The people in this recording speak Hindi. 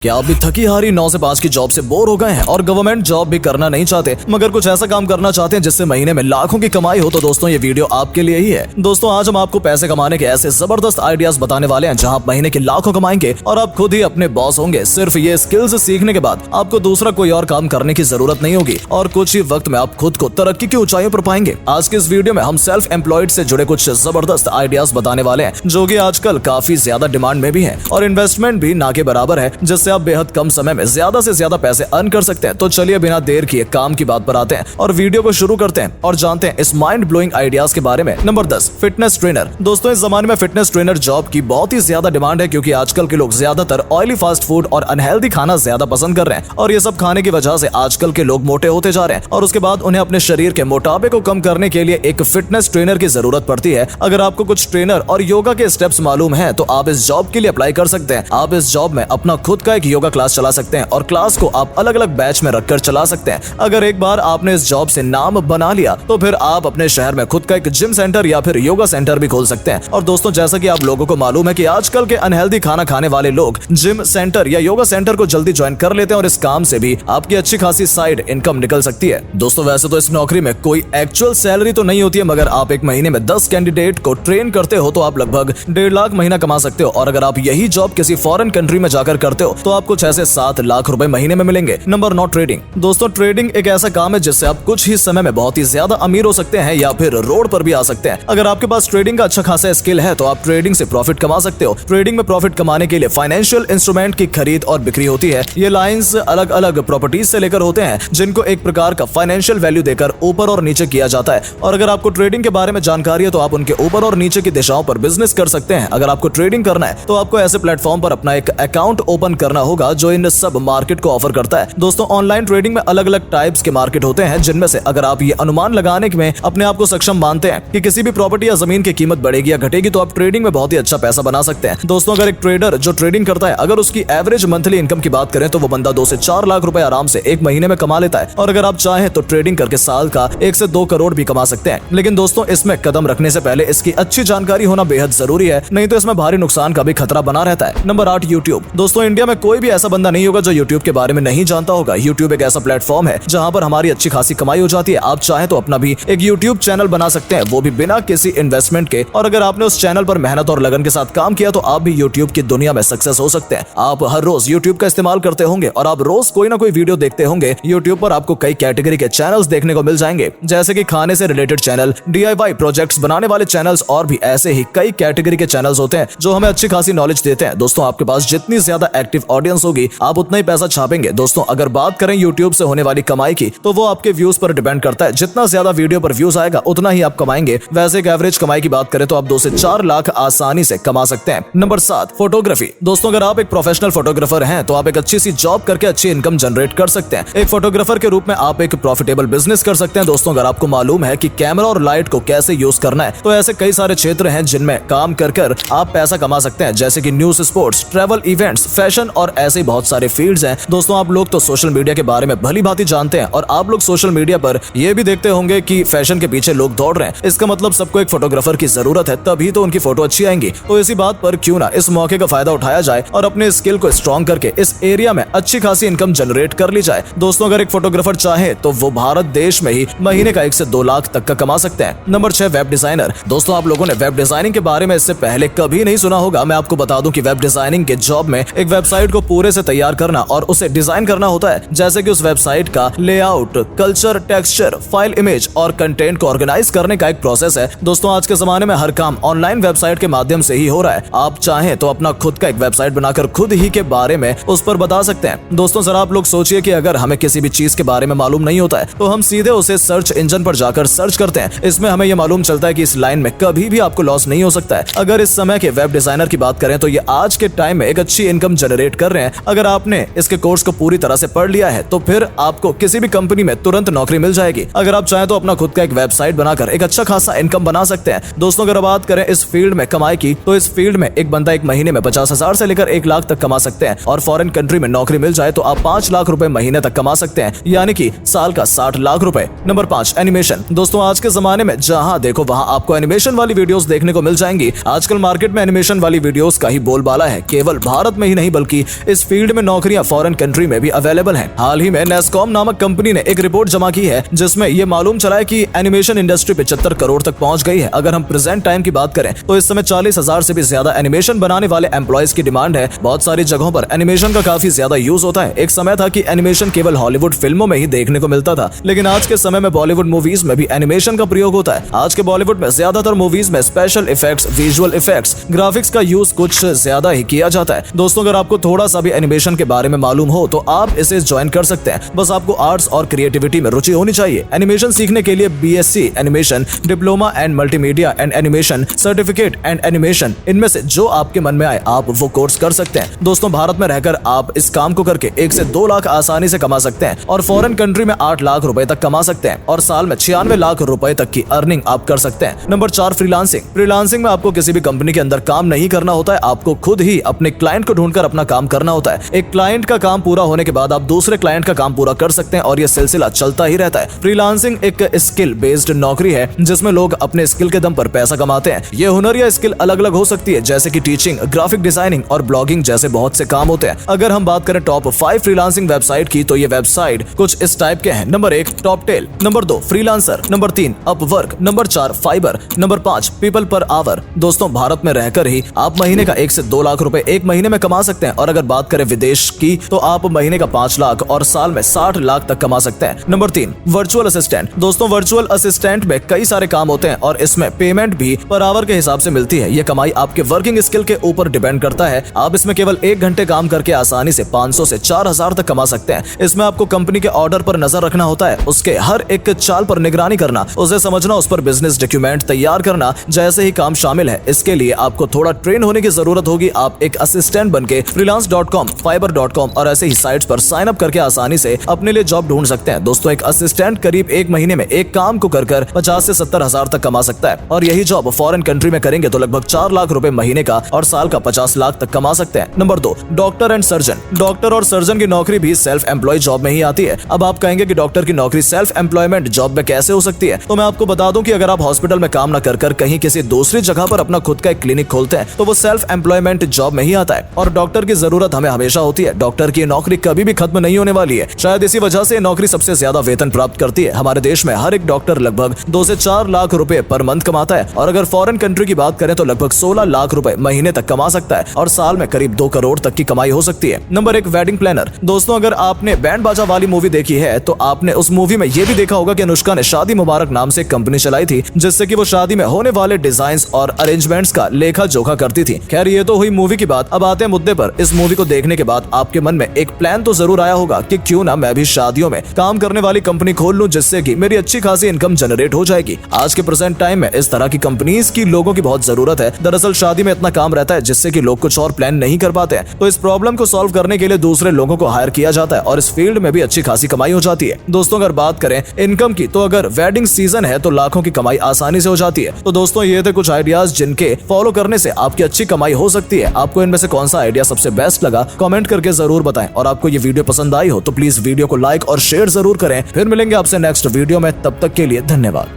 क्या आप भी थकी हारी 9 से 5 की जॉब से बोर हो गए हैं और गवर्नमेंट जॉब भी करना नहीं चाहते मगर कुछ ऐसा काम करना चाहते हैं जिससे महीने में लाखों की कमाई हो? तो दोस्तों ये वीडियो आपके लिए ही है। दोस्तों आज हम आपको पैसे कमाने के ऐसे जबरदस्त आइडियाज बताने वाले हैं जहां आप महीने के लाखों कमाएंगे और आप खुद ही अपने बॉस होंगे। सिर्फ ये स्किल्स सीखने के बाद आपको दूसरा कोई और काम करने की जरूरत नहीं होगी और कुछ ही वक्त में आप खुद को तरक्की की ऊंचाइयों पर पाएंगे। आज के इस वीडियो में हम सेल्फ एम्प्लॉयड से जुड़े कुछ जबरदस्त आइडियाज बताने वाले हैं जो कि आजकल काफी ज्यादा डिमांड में भी है और इन्वेस्टमेंट भी ना के बराबर है, जिससे आप बेहद कम समय में ज्यादा से ज्यादा पैसे अर्न कर सकते हैं। तो चलिए बिना देर किए काम की बात पर आते हैं और वीडियो को शुरू करते हैं और जानते हैं इस माइंड ब्लोइंग आइडियाज के बारे में। Number 10, fitness trainer. दोस्तों इस जमाने में फिटनेस ट्रेनर जॉब की बहुत ही ज्यादा डिमांड है क्योंकि आजकल के लोग ज्यादातर ऑयली फास्ट फूड और अनहेल्दी खाना ज्यादा पसंद कर रहे हैं और ये सब खाने की वजह से आजकल के लोग मोटे होते जा रहे हैं और उसके बाद उन्हें अपने शरीर के मोटापे को कम करने के लिए एक फिटनेस ट्रेनर की जरूरत पड़ती है। अगर आपको कुछ ट्रेनर और योगा के स्टेप्स मालूम है तो आप इस जॉब के लिए अप्लाई कर सकते हैं। आप इस जॉब में अपना खुद का एक योगा क्लास चला सकते हैं और क्लास को आप अलग अलग बैच में रखकर चला सकते हैं। अगर एक बार आपने इस जॉब से नाम बना लिया तो फिर आप अपने शहर में खुद का एक जिम सेंटर या फिर योगा सेंटर भी खोल सकते हैं। और दोस्तों जैसा कि आप लोगों को मालूम है कि आजकल के अनहेल्दी खाना खाने वाले लोग जिम सेंटर या योगा सेंटर को जल्दी ज्वाइन कर लेते हैं और इस काम से भी आपकी अच्छी खासी साइड इनकम निकल सकती है। दोस्तों वैसे तो इस नौकरी में कोई एक्चुअल सैलरी तो नहीं होती है मगर आप एक महीने में 10 कैंडिडेट को ट्रेन करते हो तो आप लगभग 1.5 लाख महीना कमा सकते हो और अगर आप यही जॉब किसी फॉरेन कंट्री में जाकर करते हो तो आपको 6 से 7 लाख रुपए महीने में मिलेंगे। Number 9, trading. दोस्तों ट्रेडिंग एक ऐसा काम है जिससे आप कुछ ही समय में बहुत ही ज्यादा अमीर हो सकते हैं या फिर रोड पर भी आ सकते हैं। अगर आपके पास ट्रेडिंग का अच्छा खासा स्किल है तो आप ट्रेडिंग से प्रॉफिट कमा सकते हो। ट्रेडिंग में प्रॉफिट कमाने के लिए फाइनेंशियल इंस्ट्रूमेंट की खरीद और बिक्री होती है। ये लाइंस अलग अलग प्रॉपर्टीज से लेकर होते हैं जिनको एक प्रकार का फाइनेंशियल वैल्यू देकर ऊपर और नीचे किया जाता है और अगर आपको ट्रेडिंग के बारे में जानकारी है तो आप उनके ऊपर और नीचे की दिशाओं पर बिजनेस कर सकते हैं। अगर आपको ट्रेडिंग करना है तो आपको ऐसे प्लेटफॉर्म पर अपना एक अकाउंट ओपन करना होगा जो इन सब मार्केट को ऑफर करता है। दोस्तों ऑनलाइन ट्रेडिंग में अलग अलग टाइप्स के मार्केट होते हैं जिनमें से अगर आप ये अनुमान लगाने में अपने आप को सक्षम मानते हैं कि किसी भी प्रॉपर्टी या जमीन की कीमत बढ़ेगी या घटेगी तो आप ट्रेडिंग में बहुत ही अच्छा पैसा बना सकते हैं। दोस्तों अगर एक ट्रेडर जो ट्रेडिंग करता है अगर उसकी एवरेज मंथली इनकम की बात करें तो वो बंदा 2 से 4 लाख रुपए आराम से एक महीने में कमा लेता है और अगर आप चाहें तो ट्रेडिंग करके साल का 1 से 2 करोड़ भी कमा सकते हैं। लेकिन दोस्तों इसमें कदम रखने से पहले इसकी अच्छी जानकारी होना बेहद जरूरी है, नहीं तो इसमें भारी नुकसान का भी खतरा बना रहता है। Number 8, YouTube. दोस्तों इंडिया में कोई भी ऐसा बंदा नहीं होगा जो यूट्यूब के बारे में नहीं जानता होगा। यूट्यूब एक ऐसा प्लेटफॉर्म है जहां पर हमारी अच्छी खासी कमाई हो जाती है। आप चाहें तो अपना भी एक यूट्यूब चैनल बना सकते हैं, वो भी बिना किसी इन्वेस्टमेंट के, और अगर आपने उस चैनल पर मेहनत और लगन के साथ काम किया तो आप भी यूट्यूब की दुनिया में सक्सेस हो सकते हैं। आप हर रोज यूट्यूब का इस्तेमाल करते होंगे और आप रोज कोई ना कोई वीडियो देखते होंगे। यूट्यूब पर आपको कई कैटेगरी के चैनल्स देखने को मिल जाएंगे जैसे कि खाने से रिलेटेड चैनल, DIY प्रोजेक्ट्स बनाने वाले चैनल्स और भी ऐसे ही कई कैटेगरी के चैनल्स होते हैं जो हमें अच्छी खासी नॉलेज देते हैं। दोस्तों आपके पास जितनी ज्यादा एक्टिव ऑडियंस होगी आप उतना ही पैसा छापेंगे। दोस्तों अगर बात करें यूट्यूब से होने वाली कमाई की तो वो आपके व्यूज पर डिपेंड करता है। जितना ज्यादा वीडियो पर व्यूज आएगा उतना ही आप कमाएंगे। वैसे एक एवरेज कमाई की बात करें तो आप 2 से 4 लाख आसानी से कमा सकते हैं। Number 7, photography. दोस्तों अगर आप एक प्रोफेशनल फोटोग्राफर हैं तो आप एक अच्छी सी जॉब करके अच्छी इनकम जनरेट कर सकते हैं। एक फोटोग्राफर के रूप में आप एक प्रॉफिटेबल बिजनेस कर सकते हैं। दोस्तों अगर आपको मालूम है कि कैमरा और लाइट को कैसे यूज करना है तो ऐसे कई सारे क्षेत्र हैं जिनमें काम कर कर आप पैसा कमा सकते हैं जैसे कि news, sports, travel, events, fashion और ऐसे बहुत सारे फील्ड्स हैं। दोस्तों आप लोग तो सोशल मीडिया के बारे में भली भांति जानते हैं और आप लोग सोशल मीडिया पर ये भी देखते होंगे कि फैशन के पीछे लोग दौड़ रहे हैं। इसका मतलब सबको एक फोटोग्राफर की जरूरत है, तभी तो उनकी फोटो अच्छी आएंगी। तो इसी बात पर क्यों ना इस मौके का फायदा उठाया जाए और अपने स्किल को स्ट्रॉन्ग करके इस एरिया में अच्छी खासी इनकम जनरेट कर ली जाए। दोस्तों अगर एक फोटोग्राफर चाहे तो वो भारत देश में ही महीने का 1 से 2 लाख तक का कमा सकते हैं। Number 6, web designer. दोस्तों आप लोगों ने वेब डिजाइनिंग के बारे में इससे पहले कभी नहीं सुना होगा। मैं आपको बता दूं कि वेब डिजाइनिंग के जॉब में एक वेबसाइट को पूरे से तैयार करना और उसे डिजाइन करना होता है जैसे कि उस वेबसाइट का layout, culture, texture, file, image और कंटेंट को ऑर्गेनाइज करने का एक प्रोसेस है। दोस्तों आज के जमाने में हर काम ऑनलाइन वेबसाइट के माध्यम से ही हो रहा है। आप चाहें तो अपना खुद का एक वेबसाइट बनाकर खुद ही के बारे में उस पर बता सकते हैं। दोस्तों जरा आप लोग सोचिए कि अगर हमें किसी भी चीज के बारे में मालूम नहीं होता है तो हम सीधे उसे सर्च इंजन पर जाकर सर्च करते हैं। इसमें हमें यह मालूम चलता है कि इस लाइन में कभी भी आपको लॉस नहीं हो सकता है। अगर इस समय के वेब डिजाइनर की बात करें तो ये आज के टाइम में एक अच्छी इनकम जनरेट कर रहे हैं। अगर आपने इसके कोर्स को पूरी तरह से पढ़ लिया है तो फिर आपको किसी भी कंपनी में तुरंत नौकरी मिल जाएगी। अगर आप चाहें तो अपना खुद का एक वेबसाइट बनाकर एक अच्छा खासा इनकम बना सकते हैं। दोस्तों अगर बात करें इस फील्ड में कमाई की तो इस फील्ड में एक बंदा एक महीने में 50,000 से लेकर 1 लाख तक कमा सकते हैं और फॉरेन कंट्री में नौकरी मिल जाए तो आप 5 लाख रुपए महीने तक कमा सकते हैं, यानी कि साल का 60 लाख रुपए। Number 5, animation. दोस्तों आज के जमाने में जहां देखो वहां आपको एनिमेशन वाली वीडियोस देखने को मिल जाएंगी। आजकल मार्केट में एनिमेशन वाली वीडियोस का ही बोलबाला है। केवल भारत में ही नहीं बल्कि इस फील्ड में नौकरियां फॉरेन कंट्री में भी अवेलेबल हैं। हाल ही में नेस्कॉम नामक कंपनी ने एक रिपोर्ट जमा की है जिसमें ये मालूम चला है कि एनिमेशन इंडस्ट्री 75 करोड़ तक पहुंच गई है। अगर हम प्रेजेंट टाइम की बात करें तो इस समय 40,000 से भी ज्यादा एनिमेशन बनाने वाले एम्प्लॉयज की डिमांड है। बहुत सारी जगहों पर एनिमेशन का काफी ज्यादा यूज होता है। एक समय था कि एनिमेशन केवल हॉलीवुड फिल्मों में ही देखने को मिलता था, लेकिन आज के समय में बॉलीवुड मूवीज में भी एनिमेशन का प्रयोग होता है। आज के बॉलीवुड में ज्यादातर मूवीज में special effects, visual effects, graphics का यूज कुछ ज्यादा ही किया जाता है। दोस्तों, अगर आपको थोड़ा सा भी एनिमेशन के बारे में मालूम हो तो आप इसे ज्वाइन कर सकते हैं। बस आपको आर्ट्स और क्रिएटिविटी में रुचि होनी चाहिए। एनिमेशन सीखने के लिए BSc animation, diploma and multimedia and animation, certificate and animation, इनमें से जो आपके मन में आए आप वो कोर्स कर सकते हैं। दोस्तों, भारत में रहकर आप इस काम को करके 1 से 2 लाख आसानी से कमा सकते हैं और फॉरेन कंट्री में 8 लाख रुपए तक कमा सकते हैं और साल में 96 लाख रुपए तक की अर्निंग आप कर सकते हैं। Number 4, freelancing. फ्रीलांसिंग में आपको किसी भी कंपनी के अंदर काम नहीं करना होता है, आपको खुद ही अपने क्लाइंट को ढूंढकर अपना काम करना होता है। एक क्लाइंट का काम पूरा होने के बाद आप दूसरे क्लाइंट का काम पूरा कर सकते हैं और यह सिलसिला चलता ही रहता है। फ्रीलांसिंग एक स्किल बेस्ड नौकरी है जिसमें लोग अपने स्किल के दम पर पैसा कमाते हैं। ये हुनर या स्किल अलग अलग हो सकती है, जैसे कि टीचिंग, ग्राफिक डिजाइनिंग और ब्लॉगिंग जैसे बहुत से काम होते हैं। अगर हम बात करें टॉप 5 फ्रीलांसिंग वेबसाइट की तो ये वेबसाइट कुछ इस टाइप के हैं। Number 1, Toptal. Number 2, freelancer. Number 3, Upwork. Number 4, Fiverr. Number 5, people per hour. दोस्तों, भारत में रहकर ही आप महीने का 1 से 2 लाख रुपए एक महीने में कमा सकते हैं और अगर बात करें विदेश की तो आप महीने का 5 लाख और साल में 60 लाख तक कमा सकते हैं। Number 3, virtual assistant. दोस्तों, वर्चुअल असिस्टेंट में कई सारे काम होते हैं और इसमें पेमेंट भी पर आवर के हिसाब से मिलती है। ये कमाई आपके वर्किंग स्किल के ऊपर डिपेंड करता है। आप इसमें केवल 1 घंटे काम करके आसानी से 500 से 4,000 तक कमा सकते हैं। इसमें आपको कंपनी के ऑर्डर पर नजर रखना होता है, उसके हर एक चाल पर निगरानी करना, उसे समझना, उस पर बिजनेस डॉक्यूमेंट तैयार करना जैसे ही काम शामिल है। इसके लिए आपको थोड़ा ट्रेन होने की जरूरत होगी। आप एक असिस्टेंट बनके freelance.com, fiverr.com और ऐसे ही साइट्स पर साइन अप करके आसानी से अपने लिए जॉब ढूंढ सकते हैं। दोस्तों, एक असिस्टेंट करीब 1 महीने में एक काम को कर 50 से 70 हजार तक कमा सकता है और यही जॉब फॉरेन कंट्री में करेंगे तो लगभग 4 लाख रुपए महीने का और साल का 50 लाख तक कमा सकते हैं। Number 2, doctor and surgeon. Doctor और सर्जन की नौकरी भी सेल्फ एम्प्लॉय जॉब में ही आती है। अब आप कहेंगे कि डॉक्टर की नौकरी सेल्फ एम्प्लॉयमेंट जॉब में कैसे हो सकती है, तो मैं आपको बता दूं कि अगर आप हॉस्पिटल में काम न कर कहीं किसी दूसरी जगह पर अपना खुद का एक क्लिनिक खोलते हैं तो वो सेल्फ एम्प्लॉयमेंट जॉब में ही आता है और डॉक्टर की जरूरत हमें हमेशा होती है। डॉक्टर की नौकरी कभी भी खत्म नहीं होने वाली है। शायद इसी वजह से नौकरी सबसे ज्यादा वेतन प्राप्त करती है। हमारे देश में हर एक डॉक्टर लगभग 2 से 4 लाख रुपए पर मंथ कमाता है और अगर फॉरेन कंट्री की बात करें तो लगभग 16 लाख रुपए महीने तक कमा सकता है और साल में करीब 2 करोड़ तक की कमाई हो सकती है। Number 1, wedding planner. दोस्तों, अगर आपने बैंड बाजा वाली मूवी देखी है तो आपने उस मूवी में ये भी देखा होगा कि अनुष्का ने शादी मुबारक नाम से कंपनी चलाई थी जिससे कि वो शादी में होने वाले डिजाइन और अरेंजमेंट्स का लेखा जोखा करती थी। खैर, ये तो हुई मूवी की बात। अब आते हैं मुद्दे पर। इस मूवी को देखने के बाद आपके मन में एक प्लान तो जरूर आया होगा कि क्यों ना मैं भी शादियों में काम करने वाली कंपनी खोल लूं जिससे कि मेरी अच्छी खासी इनकम जनरेट हो जाएगी। आज के प्रेजेंट टाइम में इस तरह की कंपनीज की लोगों की बहुत जरूरत है। दरअसल शादी में इतना काम रहता है जिससे कि लोग कुछ और प्लान नहीं कर पाते हैं, तो इस प्रॉब्लम को सॉल्व करने के लिए दूसरे लोगों को हायर किया जाता है और इस फील्ड में भी अच्छी खासी कमाई हो जाती है। दोस्तों, अगर बात करें इनकम की तो अगर वेडिंग सीजन है तो लाखों की कमाई आसानी से हो जाती है। तो दोस्तों, ये थे कुछ आइडियाज जिनके फॉलो करने से आपकी अच्छी कमाई हो सकती है। आपको इनमें से कौन सा आइडिया सबसे बेस्ट लगा कमेंट करके जरूर बताएं और आपको ये वीडियो पसंद आई हो तो प्लीज वीडियो को लाइक और शेयर जरूर करें। फिर मिलेंगे आपसे नेक्स्ट वीडियो में, तब तक के लिए धन्यवाद।